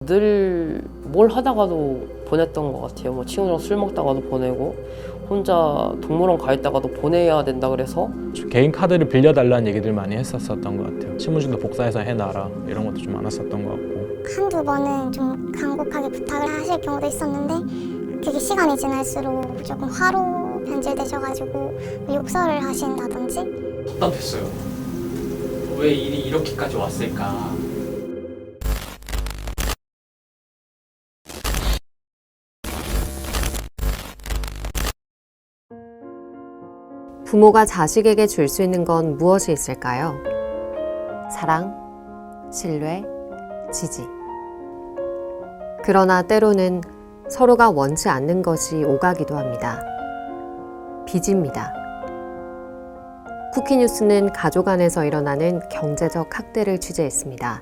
늘 뭘 하다가도 보냈던 것 같아요. 뭐 친구랑 술 먹다가도 보내고 혼자 동물원 가 있다가도 보내야 된다 그래서 개인 카드를 빌려달라는 얘기들 많이 했었던 것 같아요. 신분증도 복사해서 해놔라 이런 것도 좀 많았었던 것 같고 한두 번은 좀 간곡하게 부탁을 하실 경우도 있었는데 그게 시간이 지날수록 조금 화로 변질되셔가지고 욕설을 하신다든지. 답답했어요. 왜 일이 이렇게까지 왔을까? 부모가 자식에게 줄 수 있는 건 무엇이 있을까요? 사랑, 신뢰, 지지. 그러나 때로는 서로가 원치 않는 것이 오가기도 합니다. 빚입니다. 쿠키뉴스는 가족 안에서 일어나는 경제적 학대를 취재했습니다.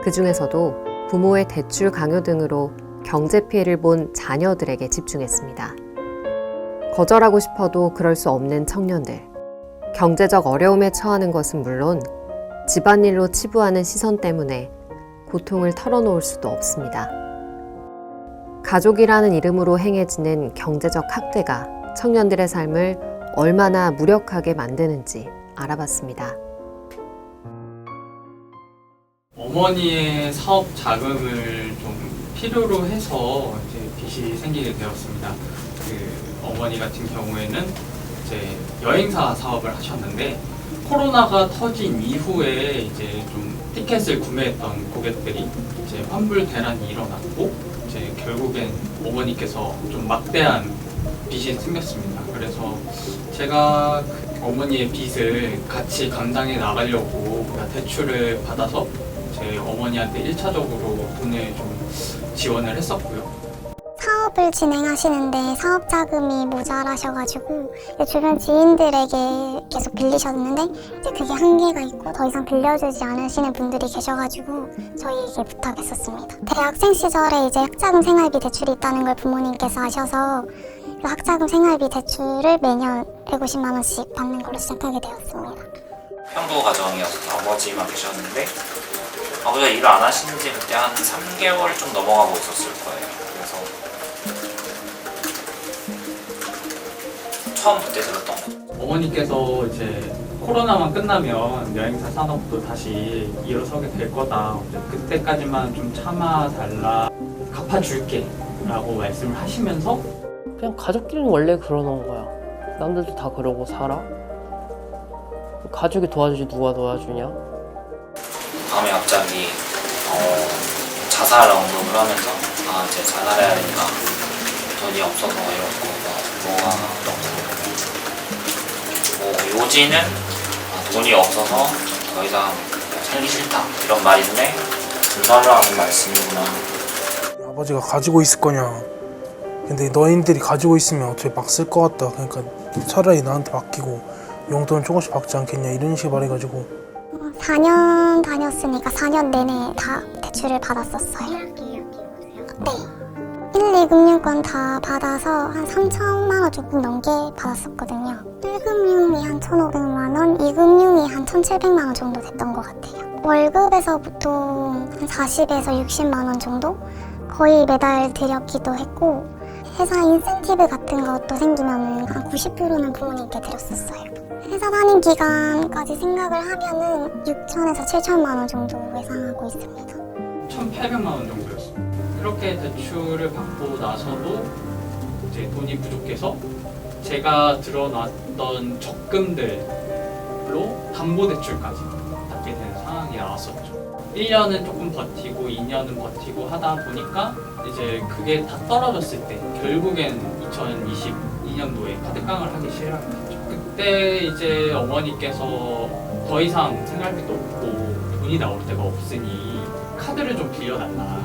그 중에서도 부모의 대출 강요 등으로 경제 피해를 본 자녀들에게 집중했습니다. 거절하고 싶어도 그럴 수 없는 청년들. 경제적 어려움에 처하는 것은 물론 집안일로 치부하는 시선 때문에 고통을 털어놓을 수도 없습니다. 가족이라는 이름으로 행해지는 경제적 학대가 청년들의 삶을 얼마나 무력하게 만드는지 알아봤습니다. 어머니의 사업 자금을 좀 필요로 해서 이제 빚이 생기게 되었습니다. 어머니 같은 경우에는 이제 여행사 사업을 하셨는데 코로나가 터진 이후에 이제 좀 티켓을 구매했던 고객들이 이제 환불 대란이 일어났고 이제 결국엔 어머니께서 좀 막대한 빚이 생겼습니다. 그래서 제가 그 어머니의 빚을 같이 감당해 나가려고 대출을 받아서 제 어머니한테 1차적으로 돈을 좀 지원을 했었고요. 사업을 진행하시는데 사업 자금이 모자라셔가지고 주변 지인들에게 계속 빌리셨는데 이제 그게 한계가 있고 더 이상 빌려주지 않으시는 분들이 계셔가지고 저희에게 부탁했었습니다. 대학생 시절에 이제 학자금 생활비 대출이 있다는 걸 부모님께서 아셔서 그 학자금 생활비 대출을 매년 150만 원씩 받는 걸로 시작하게 되었습니다. 편부 가정이어서 아버지만 계셨는데 아버지가 일을 안 하시는 지 그때 한 3개월 좀 넘어가고 있었을 거예요. 그래서 처음 그때 들었던 거. 어머니께서 이제 코로나만 끝나면 여행사 산업도 다시 일어서게 될 거다. 그때까지만 좀 참아달라. 갚아줄게 라고 말씀을 하시면서 그냥 가족끼리는 원래 그러는 거야. 남들도 다 그러고 살아. 가족이 도와주지 누가 도와주냐. 다음에 갑자기 자살 언급을 하면서 이제 자살해야 되니까 돈이 없어서 이렇고 뭐가 없어서 요지는 돈이 없어서 더 이상 살기 싫다 이런 말인데 돈 달라는 말씀이구나. 아버지가 가지고 있을 거냐. 근데 너희들이 가지고 있으면 어차피 막 쓸 것 같다. 그러니까 차라리 나한테 맡기고 용돈 조금씩 받지 않겠냐 이런 식으로 말해가지고 4년 다녔으니까 4년 내내 다 대출을 받았었어요. 네. 1, 2금융권 다 받아서 한 3천만 원 조금 넘게 받았었거든요. 1금융이 한 1,500만 원, 2금융이 한 1,700만 원 정도 됐던 것 같아요. 월급에서 보통 한 40에서 60만 원 정도 거의 매달 드렸기도 했고 회사 인센티브 같은 것도 생기면 한 90%는 부모님께 드렸었어요. 회사 다닌 기간까지 생각을 하면은 6천에서 7천만 원 정도 예상하고 있습니다. 1,800만 원 정도였어요. 그렇게 대출을 받고 나서도 이제 돈이 부족해서 제가 들어놨던 적금들로 담보대출까지 받게 되는 상황이 나왔었죠. 1년은 조금 버티고 2년은 버티고 하다 보니까 이제 그게 다 떨어졌을 때 결국엔 2022년도에 카드깡을 하기 시작하게 됐죠. 그때 이제 어머니께서 더 이상 생활비도 없고 돈이 나올 데가 없으니 카드를 좀 빌려달라.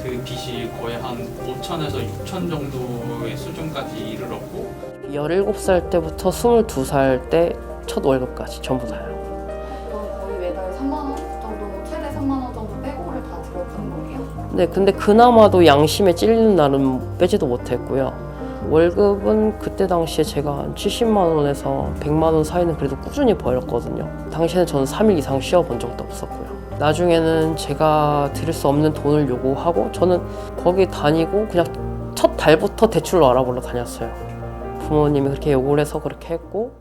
그 빚이 거의 한 5천에서 6천 정도의 수준까지 이르렀고 17살 때부터 22살 때 첫 월급까지 전부 다요. 거의 매달 3만 원 정도, 최대 3만 원 정도 빼고를 다 들었던 거예요? 네, 근데 그나마도 양심에 찔리는 날은 빼지도 못했고요. 월급은 그때 당시에 제가 한 70만 원에서 100만 원 사이는 그래도 꾸준히 벌었거든요. 당시에는 저는 3일 이상 쉬어본 적도 없었고요. 나중에는 제가 드릴 수 없는 돈을 요구하고 저는 거기 다니고 그냥 첫 달부터 대출로 알아보러 다녔어요. 부모님이 그렇게 요구를 해서 그렇게 했고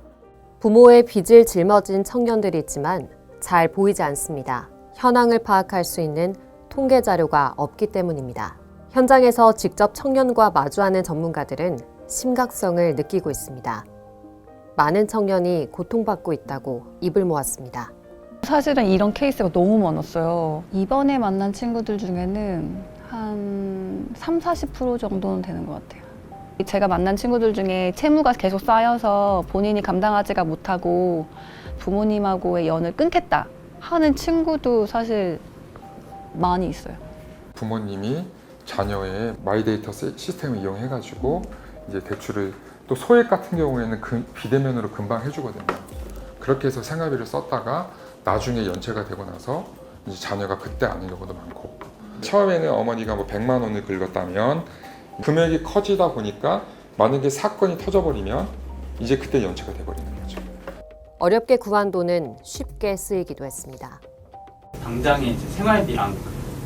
부모의 빚을 짊어진 청년들이 있지만 잘 보이지 않습니다. 현황을 파악할 수 있는 통계 자료가 없기 때문입니다. 현장에서 직접 청년과 마주하는 전문가들은 심각성을 느끼고 있습니다. 많은 청년이 고통받고 있다고 입을 모았습니다. 사실은 이런 케이스가 너무 많았어요. 이번에 만난 친구들 중에는 한 30-40% 정도는 되는 것 같아요. 제가 만난 친구들 중에 채무가 계속 쌓여서 본인이 감당하지가 못하고 부모님하고의 연을 끊겠다 하는 친구도 사실 많이 있어요. 부모님이 자녀의 마이데이터 시스템을 이용해가지고 이제 대출을 또 소액 같은 경우에는 비대면으로 금방 해주거든요. 그렇게 해서 생활비를 썼다가 나중에 연체가 되고 나서 이제 자녀가 그때 아는 경우도 많고 처음에는 어머니가 뭐 100만 원을 긁었다면 금액이 커지다 보니까 만약에 사건이 터져버리면 이제 그때 연체가 돼버리는 거죠. 어렵게 구한 돈은 쉽게 쓰이기도 했습니다. 당장에 이제 생활비랑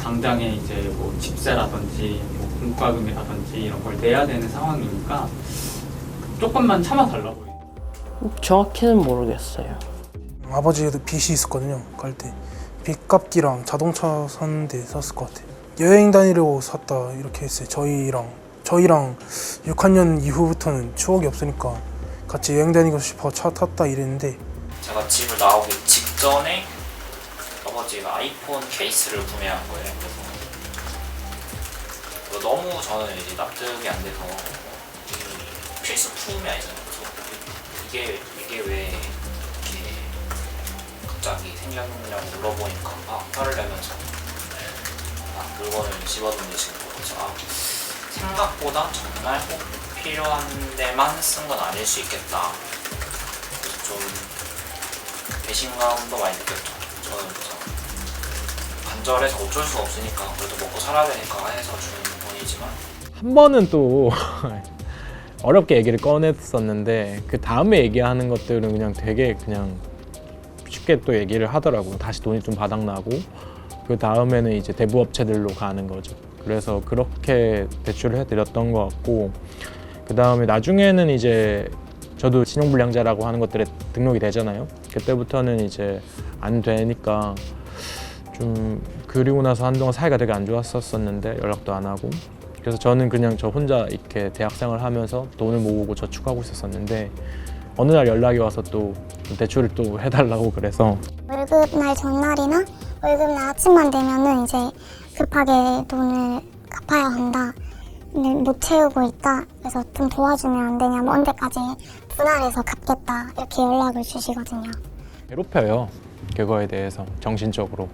당장에 이제 뭐 집세라든지 뭐 공과금이라든지 이런 걸 내야 되는 상황이니까 조금만 참아달라고 해요. 정확히는 모르겠어요. 아버지도 빚이 있었거든요. 갈 때 빚 갚기랑 자동차 사는데 썼을 것 같아요. 여행 다니려고 샀다 이렇게 했어요. 저희랑 6학년 이후부터는 추억이 없으니까 같이 여행 다니고 싶어 차 탔다 이랬는데 제가 집을 나오기 직전에 아버지가 아이폰 케이스를 구매한 거예요. 그래서 너무 저는 이제 납득이 안 돼서 필수품이 아니잖아요. 그래서 이게 왜 이렇게 갑자기 생겼냐고 물어보니까 화를 내면서 물건을 집어던지시는 거죠. 생각보다 정말 꼭 필요한 데만 쓴 건 아닐 수 있겠다. 그래서 좀 배신감도 많이 느꼈죠. 저는 간절해서 어쩔 수 없으니까 그래도 먹고 살아야 되니까 해서 주는 돈이지만 한 번은 또 어렵게 얘기를 꺼냈었는데 그 다음에 얘기하는 것들은 그냥 되게 그냥 쉽게 또 얘기를 하더라고요. 다시 돈이 좀 바닥나고 그 다음에는 이제 대부업체들로 가는 거죠. 그래서 그렇게 대출을 해드렸던 것 같고 그 다음에 나중에는 이제 저도 신용불량자라고 하는 것들에 등록이 되잖아요. 그때부터는 이제 안 되니까 좀 그리고 나서 한동안 사이가 되게 안 좋았었는데 연락도 안 하고 그래서 저는 그냥 저 혼자 이렇게 대학생활 하면서 돈을 모으고 저축하고 있었었는데 어느 날 연락이 와서 또 대출을 또 해달라고 그래서 월급날 전날이나 월급날 아침만 되면은 이제 급하게 돈을 갚아야 한다. 근데 못 채우고 있다. 그래서 좀 도와주면 안 되냐. 뭐 언제까지 분할해서 갚겠다. 이렇게 연락을 주시거든요. 괴롭혀요. 그거에 대해서 정신적으로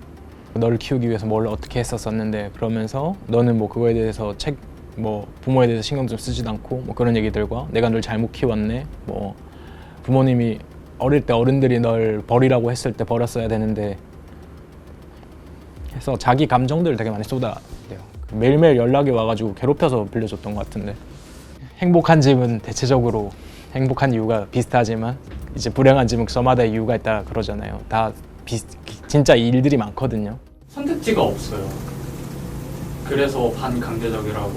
너를 키우기 위해서 뭘 어떻게 했었었는데 그러면서 너는 뭐 그거에 대해서 뭐 부모에 대해서 신경 좀 쓰지도 않고 뭐 그런 얘기들과 내가 널 잘못 키웠네. 뭐 부모님이 어릴 때 어른들이 널 버리라고 했을 때 버렸어야 되는데 해서 자기 감정들을 되게 많이 쏟아내요. 매일매일 연락이 와가지고 괴롭혀서 빌려줬던 것 같은데 행복한 집은 대체적으로 행복한 이유가 비슷하지만 이제 불행한 집은 저마다의 이유가 있다 그러잖아요. 다 진짜 일들이 많거든요. 선택지가 없어요. 그래서 반강제적이라고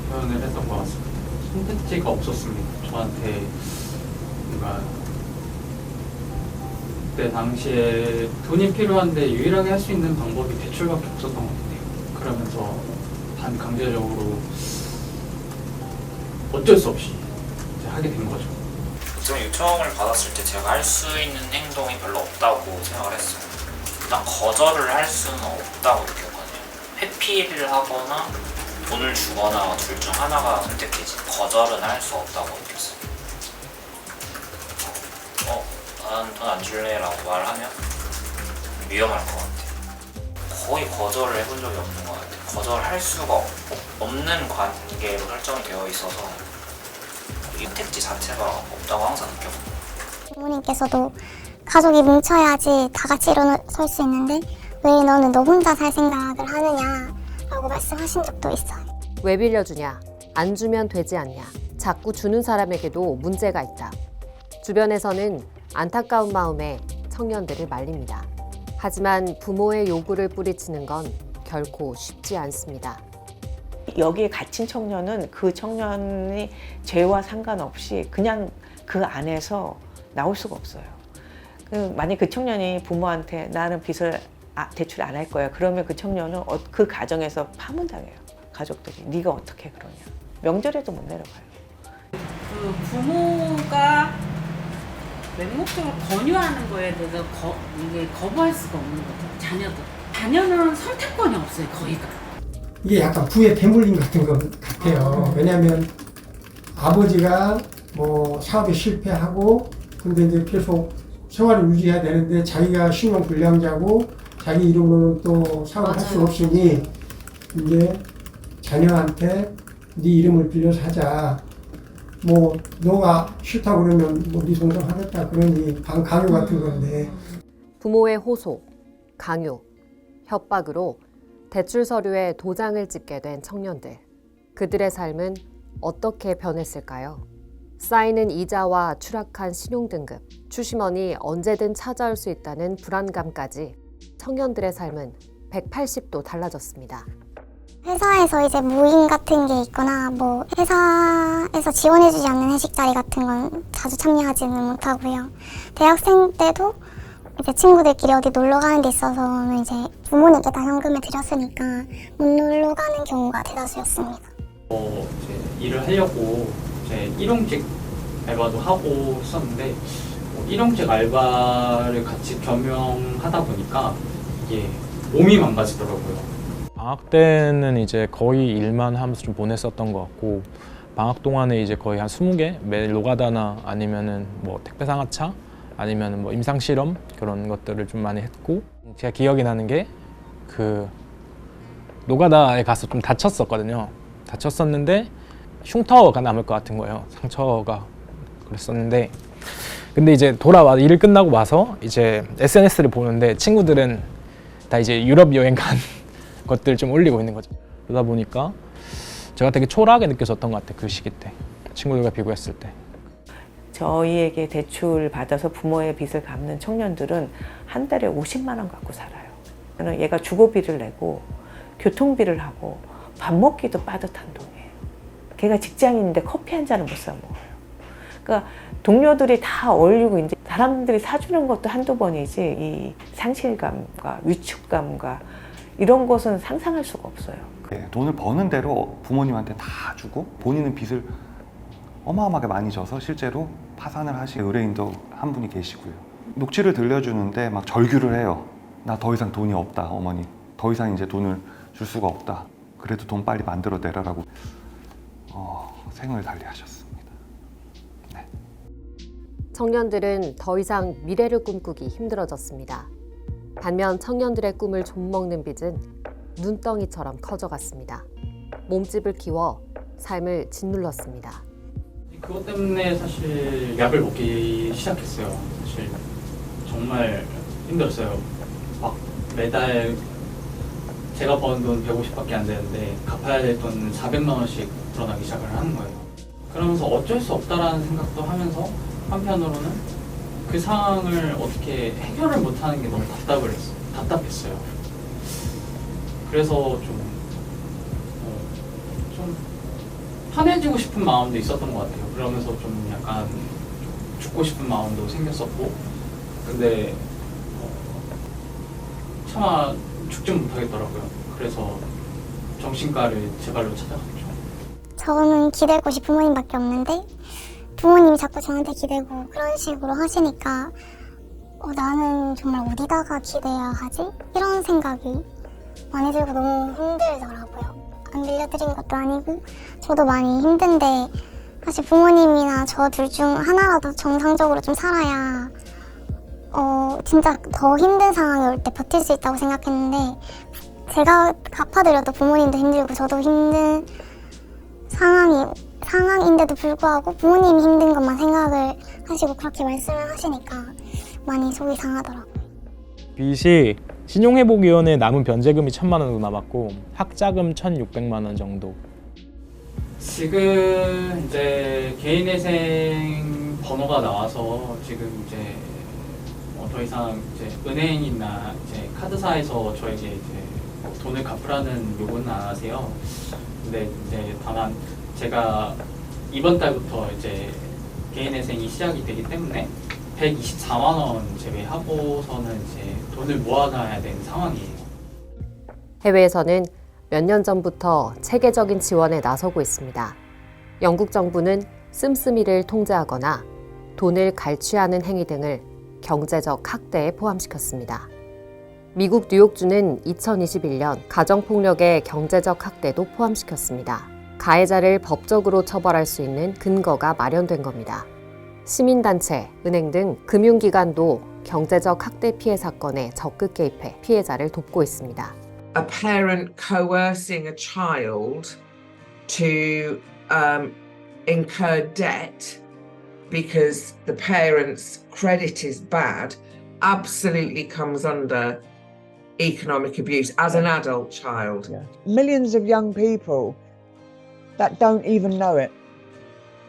표현을 했던 것 같습니다. 선택지가 없었습니다. 저한테 뭔가 그때 당시에 돈이 필요한데 유일하게 할 수 있는 방법이 대출밖에 없었던 것 같아요. 그러면서 반강제적으로 어쩔 수 없이 이제 하게 된 거죠. 보통 요청을 받았을 때 제가 할 수 있는 행동이 별로 없다고 생각을 했어요. 일단 거절을 할 수는 없다고 느꼈거든요. 회피를 하거나 돈을 주거나 둘 중 하나가 선택이지 거절은 할 수 없다고 느꼈어요. 난 돈 안 줄래 라고 말하면 위험할 것 같아요. 거의 거절을 해본 적이 없는 것 같아요. 거절할 수가 없는 관계로 설정이 되어 있어서 이 택지 자체가 없다고 항상 느꼈어요. 부모님께서도 가족이 뭉쳐야지 다 같이 일어설 수 있는데 왜 너는 너 혼자 살 생각을 하느냐 라고 말씀하신 적도 있어요. 왜 빌려주냐? 안 주면 되지 않냐? 자꾸 주는 사람에게도 문제가 있다. 주변에서는 안타까운 마음에 청년들을 말립니다. 하지만 부모의 요구를 뿌리치는 건 결코 쉽지 않습니다. 여기에 갇힌 청년은 그 청년이 죄와 상관없이 그냥 그 안에서 나올 수가 없어요. 만약 그 청년이 부모한테 나는 빚을 대출 안 할 거야. 그러면 그 청년은 그 가정에서 파문당해요. 가족들이. 네가 어떻게 그러냐. 명절에도 못 내려가요. 그 부모가 맹목적으로 권유하는 거에 대해서 이게 거부할 수가 없는 거죠. 자녀는 선택권이 없어요. 거의가. 이게 약간 부의 대물림 같은 것 같아요. 왜냐하면 아버지가 뭐 사업에 실패하고 근데 이제 계속 생활을 유지해야 되는데 자기가 신용 불량자고 자기 이름으로는 또 사업을 할 수 없으니 이제 자녀한테 네 이름을 빌려서 하자. 뭐 너가 싫다고 그러면 뭐 네 동생 하겠다 그러니 강요 같은 건데. 부모의 호소, 강요, 협박으로 대출 서류에 도장을 찍게 된 청년들. 그들의 삶은 어떻게 변했을까요? 쌓이는 이자와 추락한 신용등급, 추심원이 언제든 찾아올 수 있다는 불안감까지 청년들의 삶은 180도 달라졌습니다. 회사에서 이제 모임 같은 게 있거나 뭐 회사에서 지원해주지 않는 회식 자리 같은 건 자주 참여하지는 못하고요. 대학생 때도 이제 친구들끼리 어디 놀러 가는 데 있어서는 이제 부모님께 다 현금을 드렸으니까 못 놀러 가는 경우가 대다수였습니다. 이제 일을 하려고 이제 일용직 알바도 하고 했었는데 일용직 알바를 같이 겸용하다 보니까 이게 몸이 망가지더라고요. 방학 때는 이제 거의 일만 하면서 좀 보냈었던 것 같고 방학 동안에 이제 거의 한 20개 매일 노가다나 아니면은 뭐 택배 상하차 아니면은 뭐 임상 실험 그런 것들을 좀 많이 했고 제가 기억이 나는 게 그 노가다에 가서 좀 다쳤었거든요. 다쳤었는데 흉터가 남을 것 같은 거예요. 상처가 그랬었는데 근데 이제 돌아와 일 끝나고 와서 이제 SNS를 보는데 친구들은 다 이제 유럽 여행 간 것들 좀 올리고 있는 거죠. 그러다 보니까 제가 되게 초라하게 느껴졌던 것 같아요. 그 시기 때 친구들과 비교했을 때. 저희에게 대출 받아서 부모의 빚을 갚는 청년들은 한 달에 50만 원 갖고 살아요. 얘가 주거비를 내고 교통비를 하고 밥 먹기도 빠듯한 돈이에요. 걔가 직장인인데 커피 한 잔을 못 사 먹어요. 그러니까 동료들이 다 어울리고 이제 사람들이 사주는 것도 한두 번이지 이 상실감과 위축감과 이런 것은 상상할 수가 없어요. 돈을 버는 대로 부모님한테 다 주고 본인은 빚을 어마어마하게 많이 져서 실제로 파산을 하신 의뢰인도 한 분이 계시고요. 녹취를 들려주는데 막 절규를 해요. 나 더 이상 돈이 없다, 어머니. 더 이상 이제 돈을 줄 수가 없다. 그래도 돈 빨리 만들어 내라라고 생을 달리하셨습니다. 네. 청년들은 더 이상 미래를 꿈꾸기 힘들어졌습니다. 반면 청년들의 꿈을 좀먹는 빚은 눈덩이처럼 커져갔습니다. 몸집을 키워 삶을 짓눌렀습니다. 그것 때문에 사실 약을 먹기 시작했어요. 사실 정말 힘들었어요. 막 매달 제가 버는 돈 150밖에 안 되는데 갚아야 될 돈 400만 원씩 불어나기 시작을 하는 거예요. 그러면서 어쩔 수 없다라는 생각도 하면서 한편으로는 그 상황을 어떻게 해결을 못하는 게 너무 답답했어요. 그래서 좀 편해지고 싶은 마음도 있었던 것 같아요. 그러면서 좀 약간 죽고 싶은 마음도 생겼었고 근데 차마 죽진 못하겠더라고요. 그래서 정신과를 제 발로 찾아갔죠. 저는 기댈 곳이 부모님밖에 없는데 부모님이 자꾸 저한테 기대고 그런 식으로 하시니까 나는 정말 어디다가 기대야 하지? 이런 생각이 많이 들고 너무 힘들더라고요. 안 빌려드린 것도 아니고 저도 많이 힘든데 사실 부모님이나 저 둘 중 하나라도 정상적으로 좀 살아야 진짜 더 힘든 상황이 올 때 버틸 수 있다고 생각했는데 제가 갚아드려도 부모님도 힘들고 저도 힘든 상황인데도 불구하고 부모님이 힘든 것만 생각을 하시고 그렇게 말씀을 하시니까 많이 속이 상하더라고요. 빚이 신용회복위원회에 남은 변제금이 1,000만 원 정도 남았고 학자금 1,600만 원 정도. 지금 이제 개인회생 번호가 나와서 지금 이제 더 이상 이제 은행이나 이제 카드사에서 저에게 이제 돈을 갚으라는 요구는 안 하세요. 근데 이제 다만 제가 이번 달부터 이제 개인회생이 시작이 되기 때문에 124만 원 제외하고서는 이제 돈을 모아놔야 되는 상황이에요. 해외에서는 몇 년 전부터 체계적인 지원에 나서고 있습니다. 영국 정부는 씀씀이를 통제하거나 돈을 갈취하는 행위 등을 경제적 학대에 포함시켰습니다. 미국 뉴욕주는 2021년 가정폭력의 경제적 학대도 포함시켰습니다. 가해자를 법적으로 처벌할 수 있는 근거가 마련된 겁니다. 시민단체, 은행 등 금융기관도 경제적 학대 피해 사건에 적극 개입해 피해자를 돕고 있습니다. A parent coercing a child to incur debt because the parent's credit is bad absolutely comes under economic abuse as an adult child. Millions of young people that don't even know it.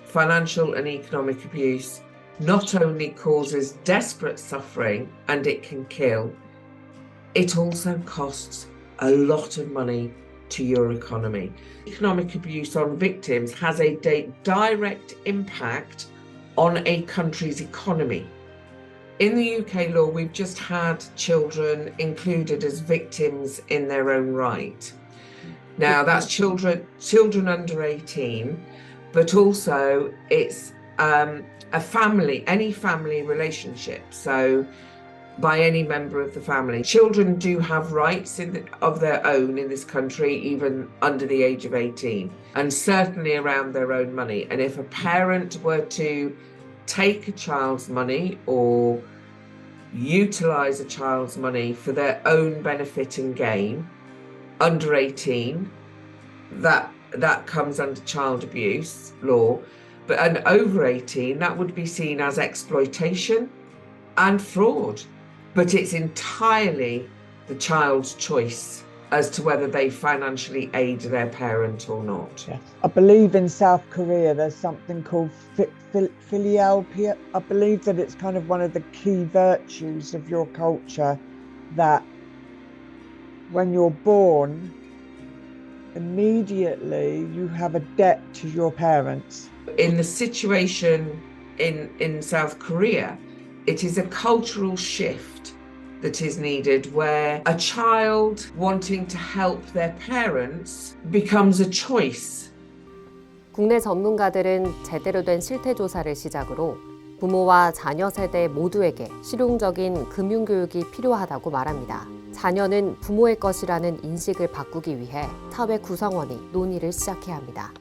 Financial and economic abuse not only causes desperate suffering and it can kill, it also costs a lot of money to your economy. Economic abuse on victims has a direct impact on a country's economy. In the UK law, we've just had children included as victims in their own right. Now, that's children under 18, but also it's a family, any family relationship. So by any member of the family. Children do have rights of their own in this country, even under the age of 18, and certainly around their own money. And if a parent were to take a child's money or utilise a child's money for their own benefit and gain, under 18, that comes under child abuse law. But and over 18, that would be seen as exploitation and fraud. But it's entirely the child's choice as to whether they financially aid their parent or not. I believe in South Korea there's something called filial piety. I believe that it's kind of one of the key virtues of your culture, that when you're born, immediately you have a debt to your parents. In the situation in South Korea, it is a cultural shift that is needed, where a child wanting to help their parents becomes a choice. 국내 전문가들은 제대로 된 실태 조사를 시작으로 부모와 자녀 세대 모두에게 실용적인 금융교육이 필요하다고 말합니다. 자녀는 부모의 것이라는 인식을 바꾸기 위해 사회 구성원이 논의를 시작해야 합니다.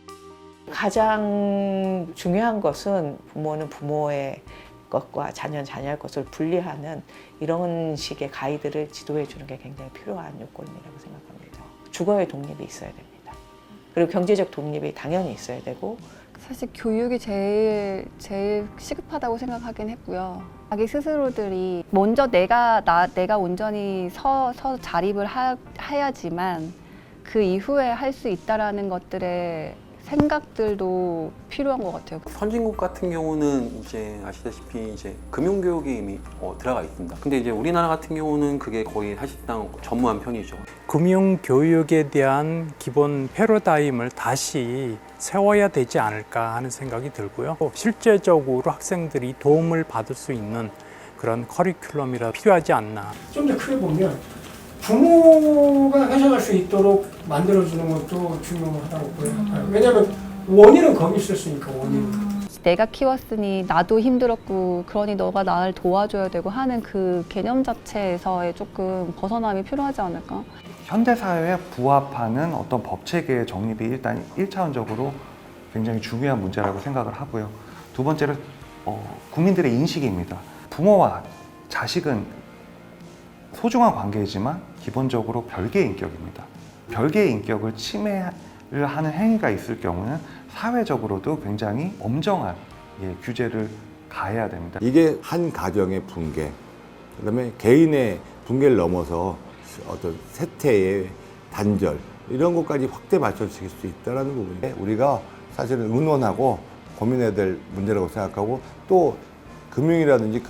가장 중요한 것은 부모는 부모의 것과 자녀는 자녀의 것을 분리하는 이런 식의 가이드를 지도해 주는 게 굉장히 필요한 요건이라고 생각합니다. 주거의 독립이 있어야 됩니다. 그리고 경제적 독립이 당연히 있어야 되고, 사실 교육이 제일 시급하다고 생각하긴 했고요. 자기 스스로들이 먼저 내가 온전히 서서 자립을 해야지만 그 이후에 할 수 있다라는 것들의 생각들도 필요한 것 같아요. 선진국 같은 경우는 이제 아시다시피 이제 금융교육이 이미 들어가 있습니다. 근데 이제 우리나라 같은 경우는 그게 거의 사실상 전무한 편이죠. 금융교육에 대한 기본 패러다임을 다시 세워야 되지 않을까 하는 생각이 들고요. 실제적으로 학생들이 도움을 받을 수 있는 그런 커리큘럼이라 필요하지 않나. 좀 더 크게 보면 부모가 해석할 수 있도록 만들어주는 것도 중요하다고 보여요. 왜냐하면 원인은 거기 있었으니까, 원인은. 내가 키웠으니 나도 힘들었고 그러니 너가 나를 도와줘야 되고 하는 그 개념 자체에서의 조금 벗어남이 필요하지 않을까? 현대사회에 부합하는 어떤 법체계의 정립이 일단 1차원적으로 굉장히 중요한 문제라고 생각을 하고요. 두 번째로 국민들의 인식입니다. 부모와 자식은 소중한 관계이지만 기본적으로 별개의 인격입니다. 별개의 인격을 침해를 하는 행위가 있을 경우는 사회적으로도 굉장히 엄정한 규제를 가해야 됩니다. 이게 한 가정의 붕괴, 그다음에 개인의 붕괴를 넘어서 어떤 세태의 단절, 이런 것까지 확대 발전시킬 수 있다는 부분에 우리가 사실은 의논하고 고민해야 될 문제라고 생각하고, 또 금융이라든지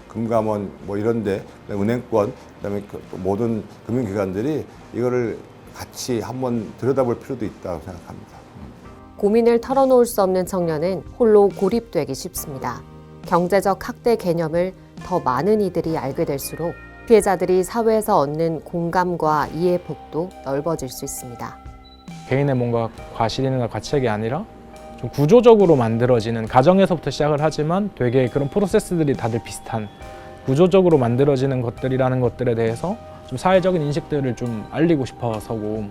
금감원 뭐 이런데 은행권 그다음에 모든 금융기관들이 이거를 같이 한번 들여다볼 필요도 있다고 생각합니다. 고민을 털어놓을 수 없는 청년은 홀로 고립되기 쉽습니다. 경제적 학대 개념을 더 많은 이들이 알게 될수록 피해자들이 사회에서 얻는 공감과 이해 폭도 넓어질 수 있습니다. 개인의 뭔가 과실이나 과책이 아니라 좀 구조적으로 만들어지는, 가정에서부터 시작을 하지만 되게 그런 프로세스들이 다들 비슷한 구조적으로 만들어지는 것들이라는 것들에 대해서 좀 사회적인 인식들을 좀 알리고 싶어서고,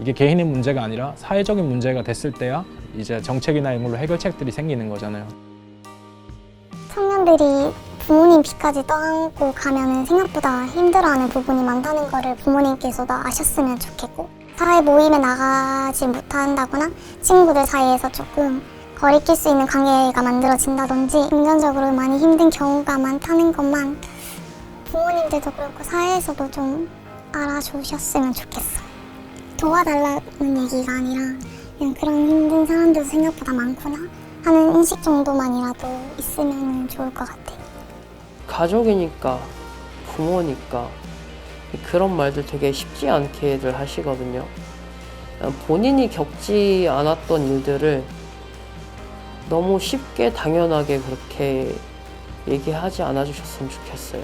이게 개인의 문제가 아니라 사회적인 문제가 됐을 때야 이제 정책이나 이런 걸로 해결책들이 생기는 거잖아요. 청년들이 부모님 빚까지 떠안고 가면은 생각보다 힘들어하는 부분이 많다는 거를 부모님께서도 아셨으면 좋겠고, 사회 모임에 나가지 못한다거나 친구들 사이에서 조금 거리낄 수 있는 관계가 만들어진다든지 금전적으로 많이 힘든 경우가 많다는 것만 부모님들도 그렇고 사회에서도 좀 알아주셨으면 좋겠어요. 도와달라는 얘기가 아니라 그냥 그런 힘든 사람들도 생각보다 많구나 하는 인식 정도만이라도 있으면 좋을 것 같아요. 가족이니까, 부모니까 그런 말들 되게 쉽지 않게들 하시거든요. 본인이 겪지 않았던 일들을 너무 쉽게 당연하게 그렇게 얘기하지 않아 주셨으면 좋겠어요.